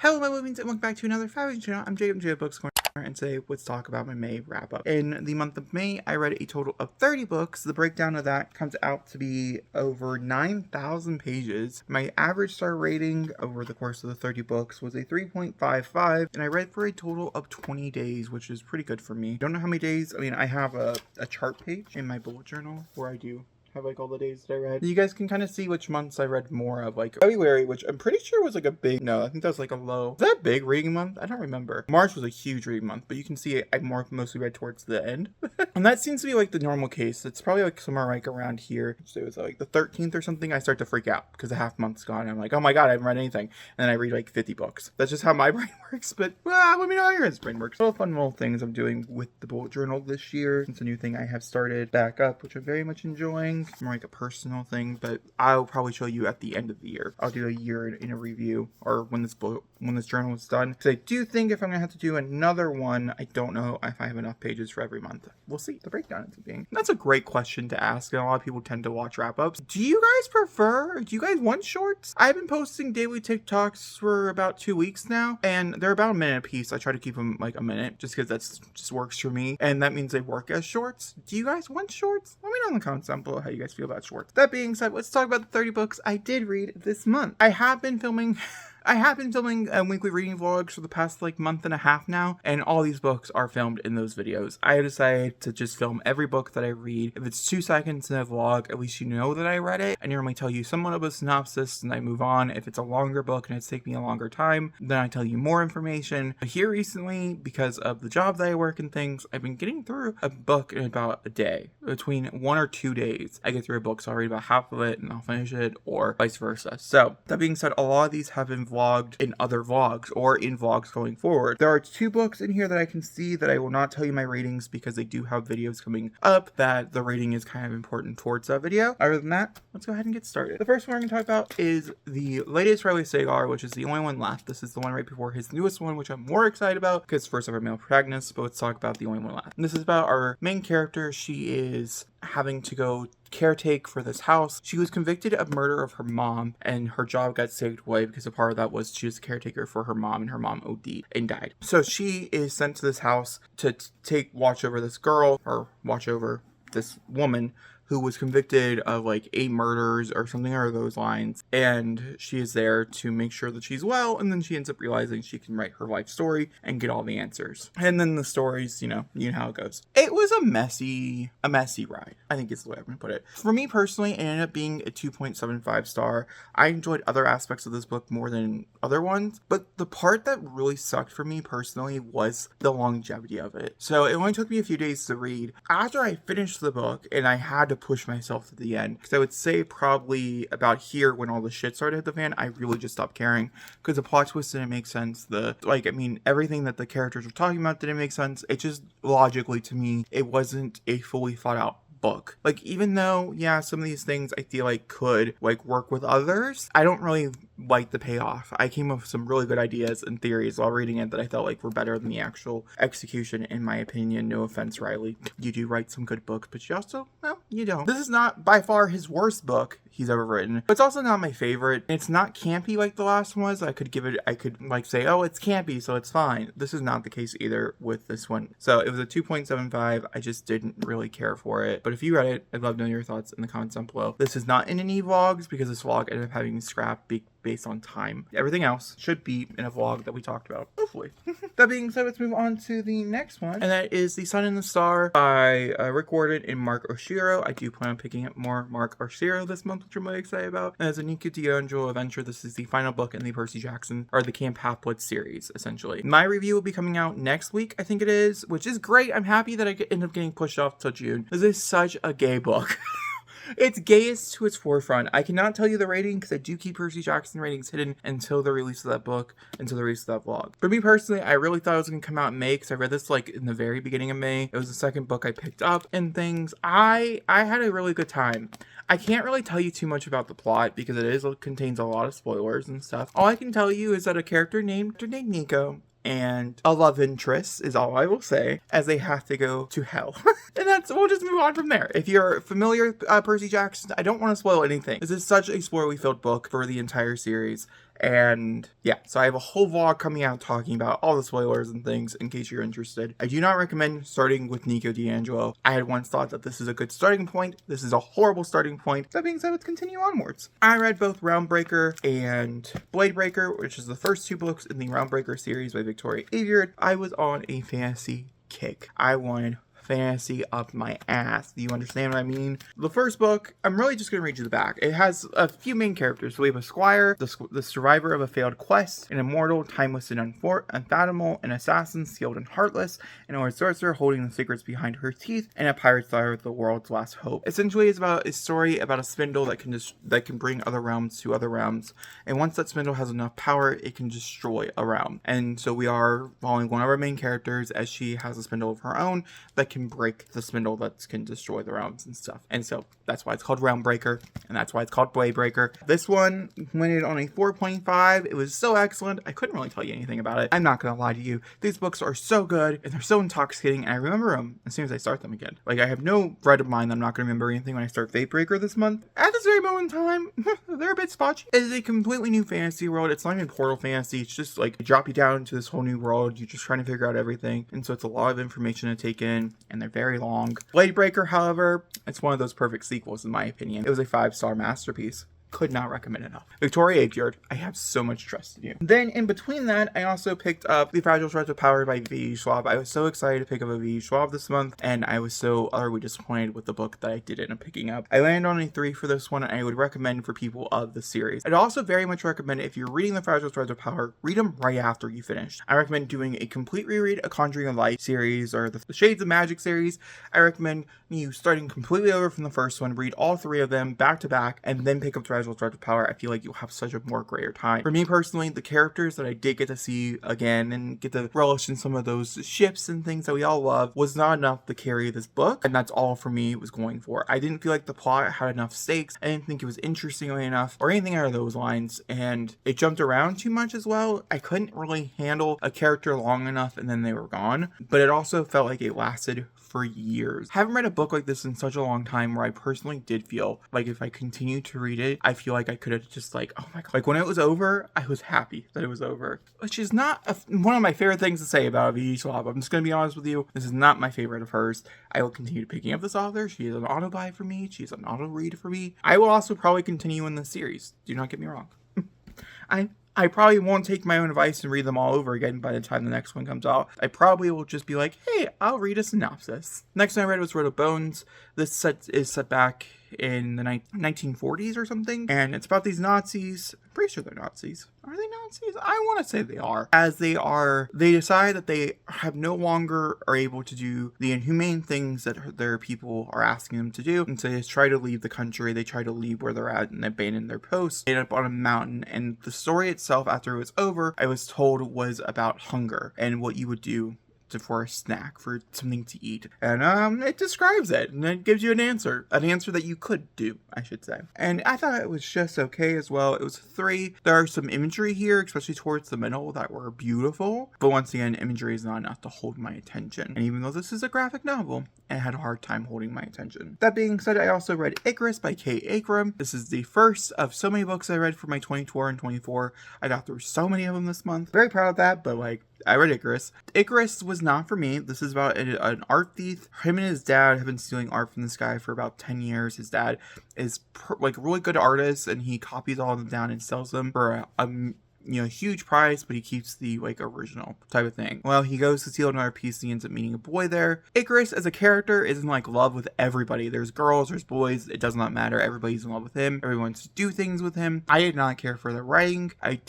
Hello, my movings, and welcome back to another Fashion channel. I'm Jacob, Jacob Books Corner, and today let's talk about my May wrap up. In the month of May, I read a total of 30 books. The breakdown of that comes out to be over 9,000 pages. My average star rating over the course of the 30 books was a 3.55, and I read for a total of 20 days, which is pretty good for me. Don't know how many days. I mean, I have a chart page in my bullet journal where I do have like all the days that I read. You guys can kind of see which months I read more of, like February, which I'm pretty sure was like a big, no, I think that was like a low. Was that a big reading month? I don't remember. March was a huge reading month, but you can see I mostly read towards the end. And that seems to be like the normal case. It's probably like somewhere like around here. So it was like the 13th or something. I start to freak out because a half month's gone. I'm like, oh my God, I haven't read anything. And then I read like 50 books. That's just how my brain works. But let me know how your brain works. Little fun little things I'm doing with the bullet journal this year. It's a new thing I have started back up, which I'm very much enjoying. More like a personal thing, but I'll probably show you at the end of the year. I'll do a year in a review, or when this journal is done, because I do think if I'm gonna have to do another one, I don't know if I have enough pages for every month. We'll see. The breakdown ends up being. That's a great question to ask, and a lot of people tend to watch wrap-ups. Do you guys want shorts? I've been posting daily TikToks for about 2 weeks now, and they're about a minute a piece. I try to keep them like a minute just because that's just works for me, and that means they work as shorts. Do you guys want shorts? Let me know in the comments down below how you guys feel about shorts. That being said, let's talk about the 30 books I did read this month. I have been filming weekly reading vlogs for the past like month and a half now, and all these books are filmed in those videos. I decided to just film every book that I read. If it's 2 seconds in a vlog, at least you know that I read it. I normally tell you somewhat of a synopsis and I move on. If it's a longer book and it's taking me a longer time, then I tell you more information. Here recently, because of the job that I work and things, I've been getting through a book in about a day. Between 1 or 2 days, I get through a book, so I'll read about half of it and I'll finish it, or vice versa. So that being said, a lot of these have been vlogged in other vlogs or in vlogs going forward. There are 2 books in here that I can see that I will not tell you my ratings because they do have videos coming up that the rating is kind of important towards that video. Other than that, let's go ahead and get started. The first one we're going to talk about is the latest Riley Sagar, which is the only one left. This is the one right before his newest one, which I'm more excited about because first ever male protagonist, but let's talk about the only one left. And this is about our main character. She is having to go caretake for this house. She was convicted of murder of her mom, and her job got saved away because a part of that was she was a caretaker for her mom, and her mom OD'd and died. So she is sent to this house to take watch over this girl, or watch over this woman who was convicted of like 8 murders or something along those lines, and she is there to make sure that she's well, and then she ends up realizing she can write her life story and get all the answers. And then the stories, you know how it goes. It was a messy ride, I think is the way I'm gonna put it. For me personally, it ended up being a 2.75 star. I enjoyed other aspects of this book more than other ones, but the part that really sucked for me personally was the longevity of it. So it only took me a few days to read. After I finished the book, and I had to push myself to the end, because I would say probably about here when all the shit started to hit the fan, I really just stopped caring because the plot twist didn't make sense. Everything that the characters were talking about didn't make sense. It just logically to me, it wasn't a fully thought out book. Like, even though, yeah, some of these things I feel like could like work with others, I don't really like the payoff. I came up with some really good ideas and theories while reading it that I felt like were better than the actual execution, in my opinion. No offense, Riley. You do write some good books, but you also, well, you don't. This is not by far his worst book he's ever written, but it's also not my favorite. It's not campy like the last one was. I could like say, oh, it's campy, so it's fine. This is not the case either with this one. So it was a 2.75. I just didn't really care for it. But if you read it, I'd love to know your thoughts in the comments down below. This is not in any vlogs because this vlog ended up having scrap based on time. Everything else should be in a vlog that we talked about, hopefully. That being said, let's move on to the next one, and that is The Sun and the Star by Rick Warden and Mark Oshiro. I do plan on picking up more Mark Oshiro this month, which I'm really excited about. And as a Niku D'Angelo adventure, this is the final book in the Percy Jackson, or the Camp Half-Blood series, essentially. My review will be coming out next week, I think it is, which is great. I'm happy that I end up getting pushed off till June. This is such a gay book. It's gayest to its forefront. I cannot tell you the rating because I do keep Percy Jackson ratings hidden until the release of that book, until the release of that vlog. For me personally, I really thought it was going to come out in May because I read this like in the very beginning of May. It was the second book I picked up and things. I had a really good time. I can't really tell you too much about the plot because it contains a lot of spoilers and stuff. All I can tell you is that a character named Nico and a love interest is all I will say, as they have to go to hell. And we'll just move on from there. If you're familiar with Percy Jackson, I don't want to spoil anything. This is such a spoiler-filled book for the entire series, And yeah, so I have a whole vlog coming out talking about all the spoilers and things in case you're interested. I do not recommend starting with Nico D'Angelo. I had once thought that this is a good starting point. This is a horrible starting point. That being said, let's continue onwards. I read both Realmbreaker and Bladebreaker, which is the first two books in the Realmbreaker series by Victoria Aveyard. I was on a fantasy kick. I wanted fantasy up my ass. Do you understand what I mean? The first book, I'm really just going to read you the back. It has a few main characters. So we have a squire, the survivor of a failed quest, an immortal, timeless and unfathomable, an assassin, skilled and heartless, an old sorcerer holding the secrets behind her teeth, and a pirate slayer with the world's last hope. Essentially, it's about a story about a spindle that can bring other realms to other realms. And once that spindle has enough power, it can destroy a realm. And so we are following one of our main characters as she has a spindle of her own that can break the spindle that can destroy the realms and stuff. And so that's why it's called Realmbreaker, and that's why it's called Bladebreaker. This one went on a 4.5. It was so excellent. I couldn't really tell you anything about it. I'm not gonna lie to you. These books are so good and they're so intoxicating, and I remember them as soon as I start them again. Like, I have no right of mind that I'm not gonna remember anything when I start Fatebreaker this month. At this very moment in time, they're a bit spotchy. It is a completely new fantasy world. It's not even portal fantasy. It's just like drop you down into this whole new world. You're just trying to figure out everything, and so it's a lot of information to take in, and they're very long. Bladebreaker, however, it's one of those perfect sequels in my opinion. It was a 5-star masterpiece. Could not recommend enough. Victoria Aveyard, I have so much trust in you. Then in between that, I also picked up The Fragile Threads of Power by V. Schwab. I was so excited to pick up a V. Schwab this month, and I was so utterly disappointed with the book that I didn't end up picking up. I landed on a 3 for this one, and I would recommend for people of the series. I'd also very much recommend if you're reading The Fragile Threads of Power, read them right after you finish. I recommend doing a complete reread, a Conjuring of Light series, or the Shades of Magic series. I recommend you starting completely over from the first one, read all 3 of them back to back, and then pick up Fragile Threads of Power. I feel like you'll have such a more greater time. For me personally, the characters that I did get to see again and get to relish in some of those ships and things that we all love was not enough to carry this book, and that's all for me it was going for. I didn't feel like the plot had enough stakes. I didn't think it was interestingly enough or anything out of those lines, and it jumped around too much as well. I couldn't really handle a character long enough and then they were gone, but it also felt like it lasted for years. I haven't read a book like this in such a long time where I personally did feel like if I continued to read it, I feel like I could have just like, oh my god. Like when it was over, I was happy that it was over. Which is not one of my favorite things to say about V. Schwab. I'm just going to be honest with you. This is not my favorite of hers. I will continue picking up this author. She is an auto buy for me. She's an auto read for me. I will also probably continue in this series. Do not get me wrong. I probably won't take my own advice and read them all over again by the time the next one comes out. I probably will just be like, hey, I'll read a synopsis. Next one I read was Road of Bones. This is set back in the 1940s or something, and it's about these Nazis. I'm pretty sure they're Nazis. Are they Nazis? I want to say they are. They decide that they have no longer are able to do the inhumane things that their people are asking them to do, and so they try to leave the country. They try to leave where they're at and abandon their posts. They end up on a mountain, and the story itself, after it was over, I was told was about hunger and what you would do for a snack, for something to eat. And it describes it, and it gives you an answer that you could do, I should say. And I thought it was just okay as well. It was 3. There are some imagery here, especially towards the middle, that were beautiful, but once again, imagery is not enough to hold my attention. And even though this is a graphic novel, I had a hard time holding my attention. That being said, I also read Icarus by Kay Akram. This is the first of so many books I read for my 24 and 24. I got through so many of them this month. Very proud of that, but like, I read Icarus. Icarus was not for me. This is about an art thief. Him and his dad have been stealing art from this guy for about 10 years. His dad is like a really good artist, and he copies all of them down and sells them for a huge price, but he keeps the like original type of thing. Well, he goes to steal another piece, and he ends up meeting a boy there. Icarus as a character is in like love with everybody. There's girls, there's boys, it does not matter. Everybody's in love with him. Everyone wants to do things with him. I did not care for the writing. I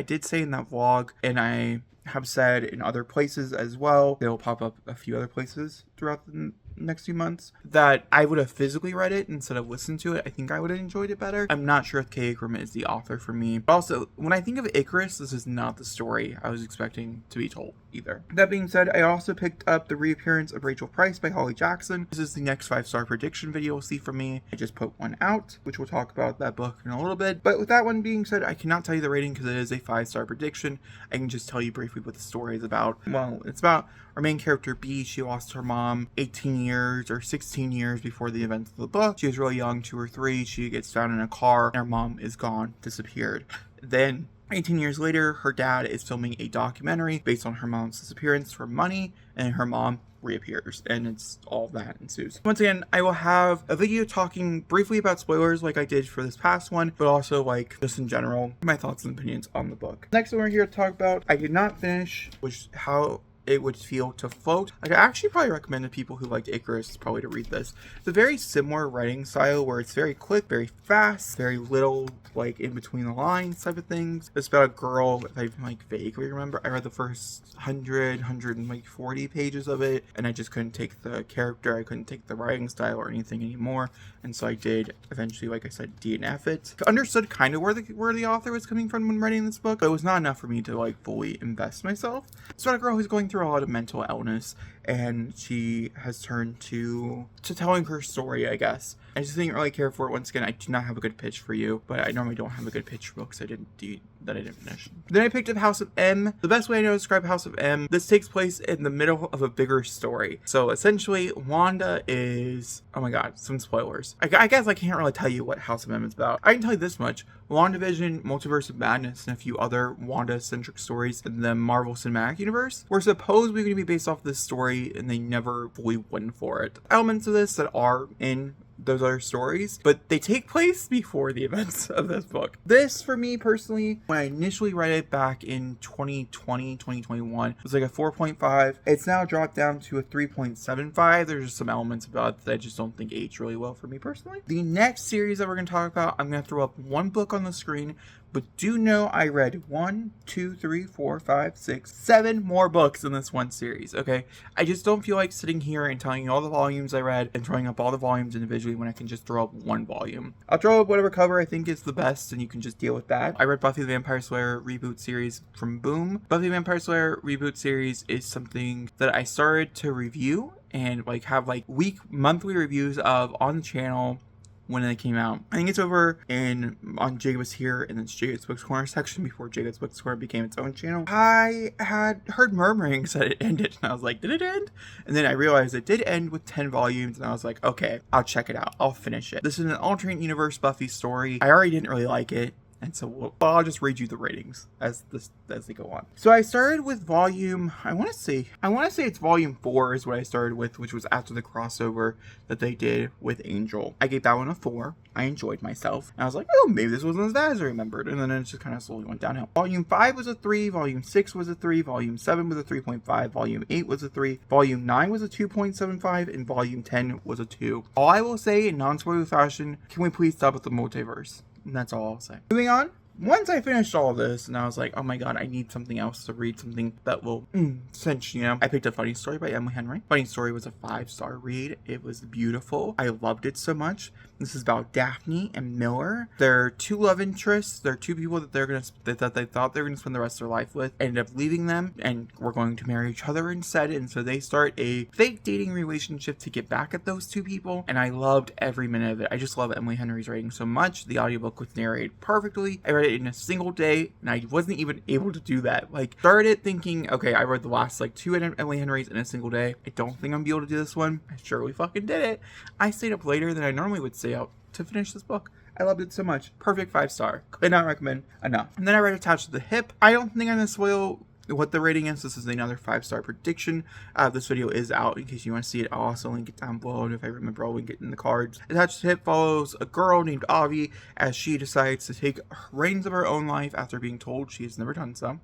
did say in that vlog, and I have said in other places as well, they'll pop up a few other places throughout the next few months, that I would have physically read it instead of listened to it. I think I would have enjoyed it better. I'm not sure if Kay Akram is the author for me. But also, when I think of Icarus, this is not the story I was expecting to be told either. That being said, I also picked up The Reappearance of Rachel Price by Holly Jackson. This is the next 5-star prediction video you'll see from me. I just put one out, which we'll talk about that book in a little bit. But with that one being said, I cannot tell you the rating because it is a 5-star prediction. I can just tell you briefly what the story is about. Well, it's about our main character B. She lost her mom 18 years or 16 years before the events of the book. She was really young, 2 or 3. She gets found in a car and her mom is gone, disappeared. Then 18 years later, her dad is filming a documentary based on her mom's disappearance for money, and her mom reappears, and it's all that ensues. Once again, I will have a video talking briefly about spoilers like I did for this past one, but also like just in general, my thoughts and opinions on the book. Next one we're here to talk about, I did not finish, which how it would feel to float. Like, I actually probably recommend to people who liked Icarus probably to read this. It's a very similar writing style where it's very quick, very fast, very little like in between the lines type of things. It's about a girl, if I like vaguely remember, I read the first 140 pages of it, and I just couldn't take the character, I couldn't take the writing style or anything anymore, and so I did eventually, like I said, DNF it. I understood kind of where the author was coming from when writing this book, but it was not enough for me to like fully invest myself. It's about a girl who's going through a lot of mental illness, and she has turned to telling her story, I guess. I just didn't really care for it. Once again, I do not have a good pitch for you, but I normally don't have a good pitch for books I didn't finish. Then I picked up House of M. The best way I know to describe House of M, this takes place in the middle of a bigger story. So essentially, Wanda is, oh my god, some spoilers. I guess I can't really tell you what House of M is about. I can tell you this much. WandaVision, Multiverse of Madness, and a few other Wanda-centric stories in the Marvel Cinematic Universe were supposedly going to be based off this story, and they never fully went for it. Elements of this that are in those other stories, but they take place before the events of this book. This, for me personally, when I initially read it back in 2020, 2021, was like a 4.5. It's now dropped down to a 3.75. There's just some elements about it that I just don't think aged really well for me personally. The next series that we're going to talk about, I'm going to throw up one book on the screen, but do know I read 1, 2, 3, 4, 5, 6, 7 more books in this one series, okay? I just don't feel like sitting here and telling you all the volumes I read and throwing up all the volumes individually when I can just throw up one volume. I'll throw up whatever cover I think is the best, and you can just deal with that. I read Buffy the Vampire Slayer reboot series from Boom. Buffy the Vampire Slayer reboot series is something that I started to review and like have like monthly reviews of on the channel when it came out. I think it's over on Jacob's Here and then Jacob's Books Corner section before Jacob's Books Corner became its own channel. I had heard murmurings that it ended, and I was like, did it end? And then I realized it did end with 10 volumes, and I was like, okay, I'll check it out. I'll finish it. This is an alternate universe Buffy story. I already didn't really like it, and so I'll just read you the ratings as they go on. So I started with volume, I want to say it's volume 4 is what I started with, which was after the crossover that they did with Angel. I gave that one a 4. I enjoyed myself. And I was like, oh, maybe this wasn't as bad as I remembered. And then it just kind of slowly went downhill. Volume 5 was a 3. Volume 6 was a 3. Volume 7 was a 3.5. Volume 8 was a 3. Volume 9 was a 2.75. And Volume 10 was a 2. All I will say in non-spoiler fashion, can we please stop with the multiverse? And that's all I'll say. Moving on. Once I finished all of this, and I was like, oh my god, I need something else to read, something that will cinch, you know. I picked up Funny Story by Emily Henry. Funny Story was a 5-star read. It was beautiful. I loved it so much. This is about Daphne and Miller. They're two love interests. They're two people that they thought they were gonna spend the rest of their life with, ended up leaving them, and were going to marry each other instead. And so they start a fake dating relationship to get back at those two people. And I loved every minute of it. I just love Emily Henry's writing so much. The audiobook was narrated perfectly. I read it in a single day, and I wasn't even able to do that. Like, started thinking, okay, I read the last like 2 Emily Henrys in a single day. I don't think I'm gonna be able to do this one. I surely fucking did it. I stayed up later than I normally would stay up to finish this book. I loved it so much. Perfect 5-star. Could not recommend enough. And then I read Attached to the Hip. I don't think I'm gonna spoil what the rating is. This is another 5-star prediction. This video is out in case you want to see it. I'll also link it down below, and if I remember, I'll link it in the cards. Attached to the Hip follows a girl named Avi as she decides to take reins of her own life after being told she has never done so.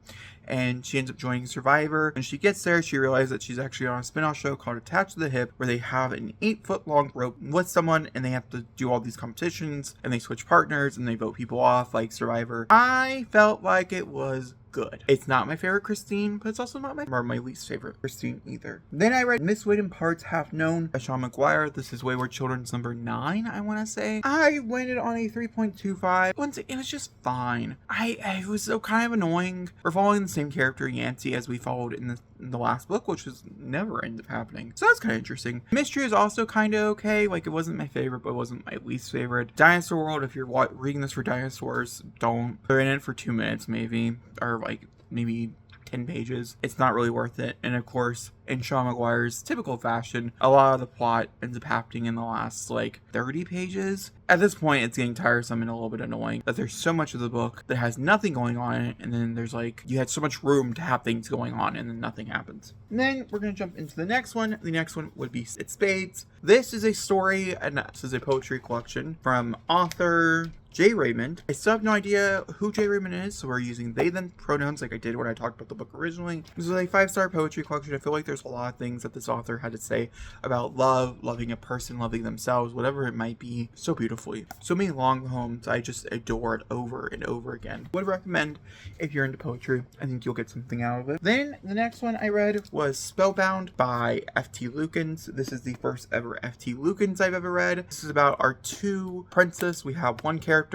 And she ends up joining Survivor. When she gets there, she realizes that she's actually on a spin-off show called Attached to the Hip, where they have an 8-foot-long rope with someone, and they have to do all these competitions, and they switch partners, and they vote people off like Survivor. I felt like it was good. It's not my favorite Christine, but it's also not my least favorite Christine either. Then I read Miswit in Parts Half Known by Sean McGuire. This is Wayward Children's number 9, I want to say. I landed on a 3.25. Once it was just fine. It was so kind of annoying. We're following the same character, Yancey, as we followed in the last book, which was never ended up happening. So that's kind of interesting. Mystery is also kind of okay. Like, it wasn't my favorite, but it wasn't my least favorite. Dinosaur World, if you're reading this for dinosaurs, don't. They're in it for 2 minutes, maybe, or like maybe 10 pages. It's not really worth it. And of course, in Sean McGuire's typical fashion, a lot of the plot ends up happening in the last, 30 pages. At this point, it's getting tiresome and a little bit annoying that there's so much of the book that has nothing going on in it, and then there's, you had so much room to have things going on, and then nothing happens. And then we're going to jump into the next one. The next one would be It's Spades. This is a story, and this is a poetry collection from author J. Raymond. I still have no idea who J. Raymond is, so we're using they them pronouns like I did when I talked about the book originally. This is a 5-star poetry collection. I feel like there's a lot of things that this author had to say about love, loving a person, loving themselves, whatever it might be, so beautifully. So many long poems I just adored over and over again. Would recommend if you're into poetry. I think you'll get something out of it. Then the next one I read was Spellbound by F.T. Lukens. This is the first ever F.T. Lukens I've ever read. This is about our two princes. We have one character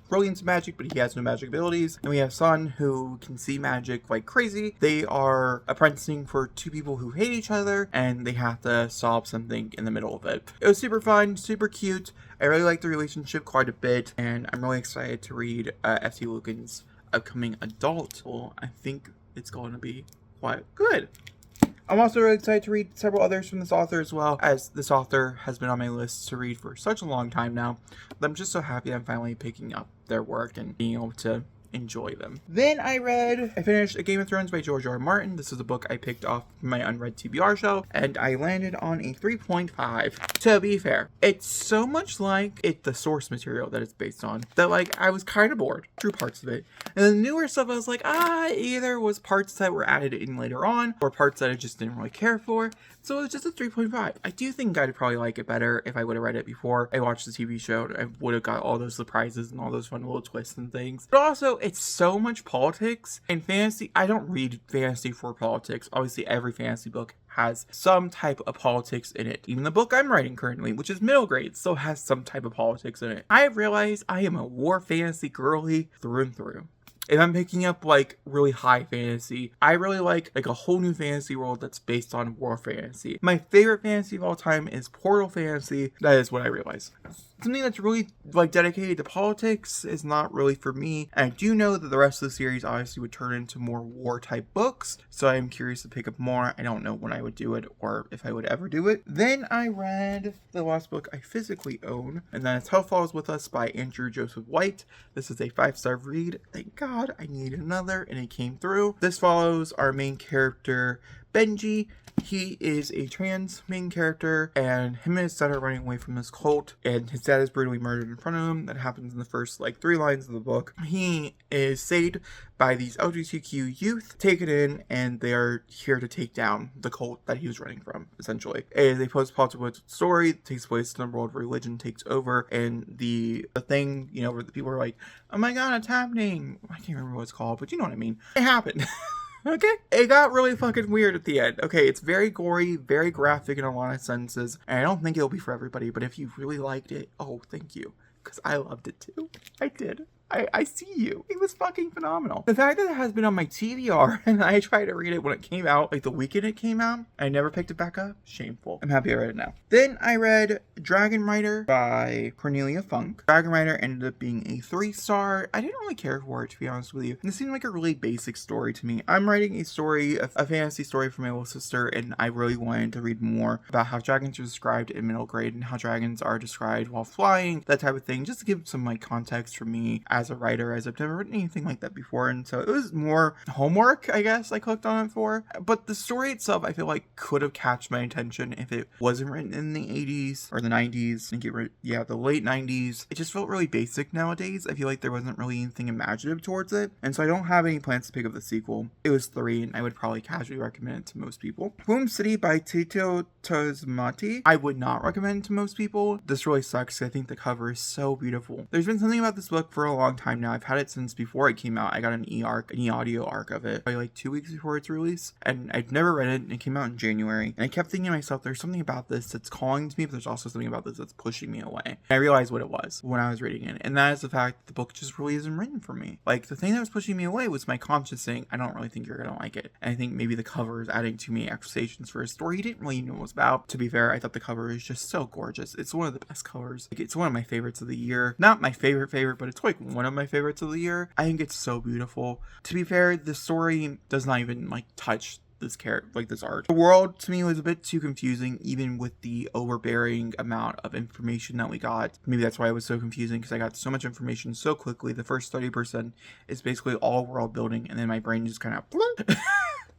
brilliant magic, but he has no magic abilities, and we have Son, who can see magic like crazy. They are apprenticing for two people who hate each other, and they have to solve something in the middle of it. It was super fun, super cute. I really like the relationship quite a bit, and I'm really excited to read F.T. Lukens' upcoming adult. Well, I think it's going to be quite good. I'm also really excited to read several others from this author as well, as this author has been on my list to read for such a long time now. But I'm just so happy I'm finally picking up their work and being able to enjoy them. Then I finished A Game of Thrones by George R. R. Martin. This is a book I picked off my unread TBR shelf, and I landed on a 3.5. To be fair, it's so much like the source material that it's based on that I was kind of bored through parts of it. And the newer stuff I was like, either was parts that were added in later on or parts that I just didn't really care for. So it's just a 3.5. I do think I'd probably like it better if I would have read it before I watched the TV show. I would have got all those surprises and all those fun little twists and things. But also, it's so much politics and fantasy. I don't read fantasy for politics. Obviously, every fantasy book has some type of politics in it. Even the book I'm writing currently, which is middle grade, still has some type of politics in it. I realize I am a war fantasy girly through and through. If I'm picking up really high fantasy, I really like a whole new fantasy world that's based on war fantasy. My favorite fantasy of all time is Portal fantasy. That is what I realize. Something that's really dedicated to politics is not really for me. And I do know that the rest of the series obviously would turn into more war type books, so I am curious to pick up more. I don't know when I would do it or if I would ever do it. Then I read the last book I physically own, and that is Hell Falls With Us by Andrew Joseph White. This is a 5-star read. Thank God I needed another, and it came through. This follows our main character Benji. He is a trans main character, and him and his dad are running away from this cult, and his dad is brutally murdered in front of him. That happens in the first 3 lines of the book. He is saved by these LGBTQ youth, taken in, and they are here to take down the cult that he was running from, essentially. It is a post-apocalyptic story. It takes place in a world where religion takes over, and the thing, where the people are like, oh my god, it's happening. I can't remember what it's called, but you know what I mean. It happened. Okay? It got really fucking weird at the end. Okay, it's very gory, very graphic in a lot of senses, and I don't think it'll be for everybody, but if you really liked it, oh, thank you. Because I loved it too. I did. I see you. It was fucking phenomenal. The fact that it has been on my TBR and I tried to read it when it came out, the weekend it came out, I never picked it back up. Shameful. I'm happy I read it now. Then I read Dragon Rider by Cornelia Funk. Dragon Rider ended up being a 3-star. I didn't really care for it, to be honest with you. And it seemed like a really basic story to me. I'm writing a fantasy story for my little sister, and I really wanted to read more about how dragons are described in middle grade and how dragons are described while flying, that type of thing, just to give some context for me as a writer, as I've never written anything like that before, and so it was more homework, I guess, I clicked on it for. But the story itself, I feel could have catched my attention if it wasn't written in the 80s or the 90s. I think the late 90s. It just felt really basic nowadays. I feel there wasn't really anything imaginative towards it, and so I don't have any plans to pick up the sequel. It was 3, and I would probably casually recommend it to most people. Boom City by Tito Tazmati. I would not recommend it to most people. This really sucks. I think the cover is so beautiful. There's been something about this book for a long time now. I've had it since before it came out. I got an e-audio arc of it probably 2 weeks before its release, and I've never read it, and it came out in January, and I kept thinking to myself, there's something about this that's calling to me, but there's also something about this that's pushing me away. And I realized what it was when I was reading it, and that is the fact that the book just really isn't written for me. The thing that was pushing me away was my conscience saying, I don't really think you're gonna like it. And I think maybe the cover is adding too many expectations for a story you didn't really know what it was about. To be fair, I thought the cover is just so gorgeous. It's one of the best covers. It's one of my favorites of the year. Not my favorite, but it's one of my favorites of the year. I think it's so beautiful. To be fair, the story does not even touch this character, like this art. The world to me was a bit too confusing, even with the overbearing amount of information that we got. Maybe that's why it was so confusing, because I got so much information so quickly. The first 30% is basically all world building, and then my brain just kind of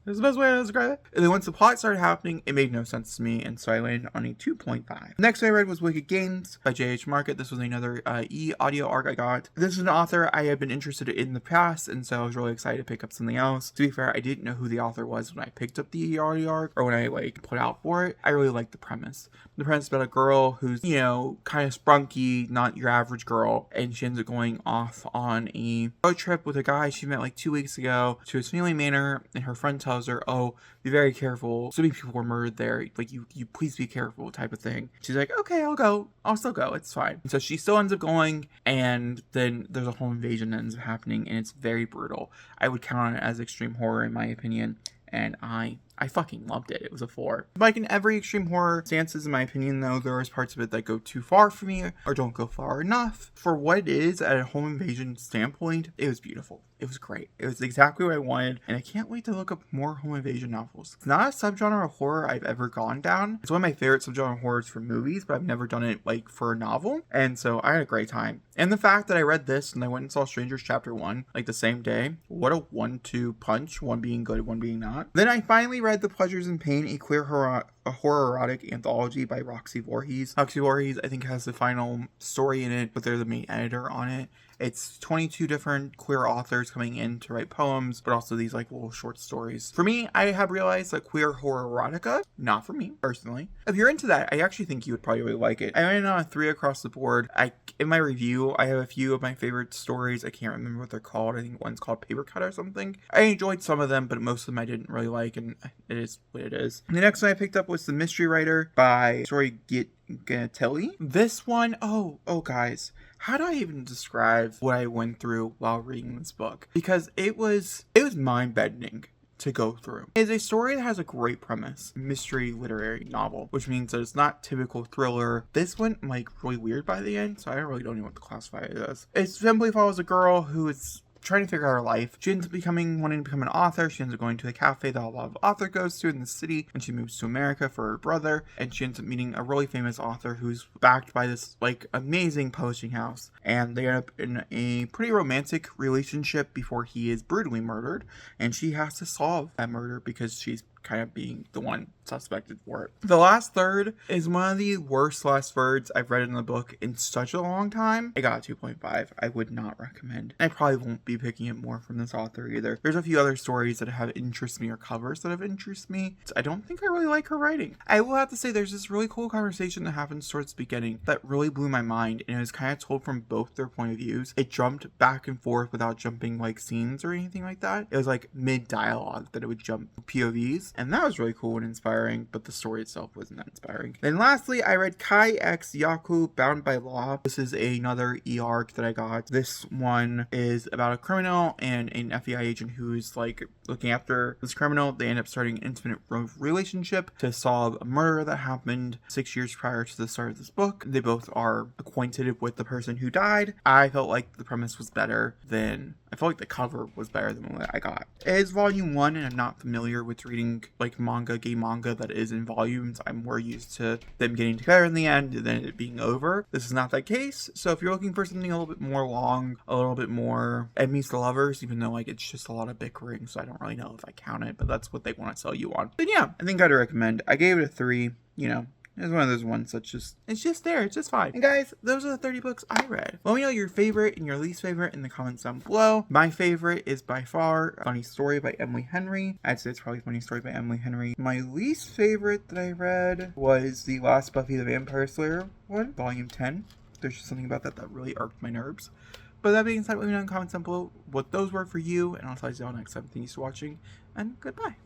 that's the best way to describe it. And then once the plot started happening, it made no sense to me, and so I landed on a 2.5. Next I read was Wicked Games by J.H. Market. This was another e-audio arc I got. This is an author I had been interested in the past, and so I was really excited to pick up something else. To be fair, I didn't know who the author was when I picked up the e-audio arc, or when I put out for it. I really liked the premise. The premise about a girl who's, kind of spunky, not your average girl, and she ends up going off on a road trip with a guy she met 2 weeks ago to his family manor, and her friend tells her, oh, be very careful, so many people were murdered there, you please be careful, type of thing. She's like, okay, I'll still go, it's fine. And so she still ends up going, and then there's a whole invasion that ends up happening, and it's very brutal. I would count it as extreme horror in my opinion, and I fucking loved it. It was a 4. Like in every extreme horror stances, in my opinion, though, there was parts of it that go too far for me or don't go far enough. For what it is at a home invasion standpoint, it was beautiful. It was great. It was exactly what I wanted, and I can't wait to look up more home invasion novels. It's not a subgenre of horror I've ever gone down. It's one of my favorite subgenre horrors for movies, but I've never done it for a novel, and so I had a great time. And the fact that I read this and I went and saw Strangers Chapter 1 the same day, what a 1-2 punch, one being good, one being not. Then I finally read The Pleasures and Pain, a queer horror erotic anthology by Roxy Voorhees. Roxy Voorhees, I think, has the final story in it, but they're the main editor on it. It's 22 different queer authors coming in to write poems, but also these little short stories. For me, I have realized that queer horror erotica, not for me personally. If you're into that, I actually think you would probably really like it. I went on a 3 across the board. In my review, I have a few of my favorite stories. I can't remember what they're called. I think one's called Paper Cut or something. I enjoyed some of them, but most of them I didn't really like, and it is what it is. The next one I picked up was The Mystery Writer by Story Gattelli. This one, oh guys, how do I even describe what I went through while reading this book? Because it was mind-bending to go through. It's a story that has a great premise, mystery literary novel, which means that it's not typical thriller. This went really weird by the end, so I really don't know what to classify it as. It simply follows a girl who is trying to figure out her life. She ends up wanting to become an author. She ends up going to the cafe that a lot of author goes to in the city, and she moves to America for her brother, and she ends up meeting a really famous author who's backed by this amazing publishing house, and they end up in a pretty romantic relationship before he is brutally murdered, and she has to solve that murder because she's kind of being the one suspected for it. The last third is one of the worst last thirds I've read in the book in such a long time. I got a 2.5. I would not recommend. I probably won't be picking it more from this author either. There's a few other stories that have interested me, or covers that have interested me. I don't think I really like her writing. I will have to say there's this really cool conversation that happens towards the beginning that really blew my mind, and it was kind of told from both their point of views. It jumped back and forth without jumping scenes or anything like that. It was mid dialogue that it would jump POVs. And that was really cool and inspiring, but the story itself wasn't that inspiring. Then lastly, I read Kai X Yaku Bound by Law. This is another e-arc that I got. This one is about a criminal and an FBI agent who's looking after this criminal. They end up starting an intimate relationship to solve a murder that happened 6 years prior to the start of this book. They both are acquainted with the person who died. I felt like the premise was better than... I felt like the cover was better than what I got. It is volume 1, and I'm not familiar with reading gay manga that is in volumes. I'm more used to them getting together in the end than it being over. This is not that case. So if you're looking for something a little bit more long, a little bit more enemies to lovers, even though it's just a lot of bickering, so I don't really know if I count it, but that's what they want to sell you on. But yeah, I think I'd recommend. I gave it a 3, It's one of those ones that's it's just there. It's just fine. And guys, those are the 30 books I read. Let me know your favorite and your least favorite in the comments down below. My favorite is by far Funny Story by Emily Henry. I'd say it's probably Funny Story by Emily Henry. My least favorite that I read was the last Buffy the Vampire Slayer one, volume 10. There's just something about that really irked my nerves. But that being said, let me know in the comments down below what those were for you, and I'll talk to you all next time. Thank you for watching, and goodbye.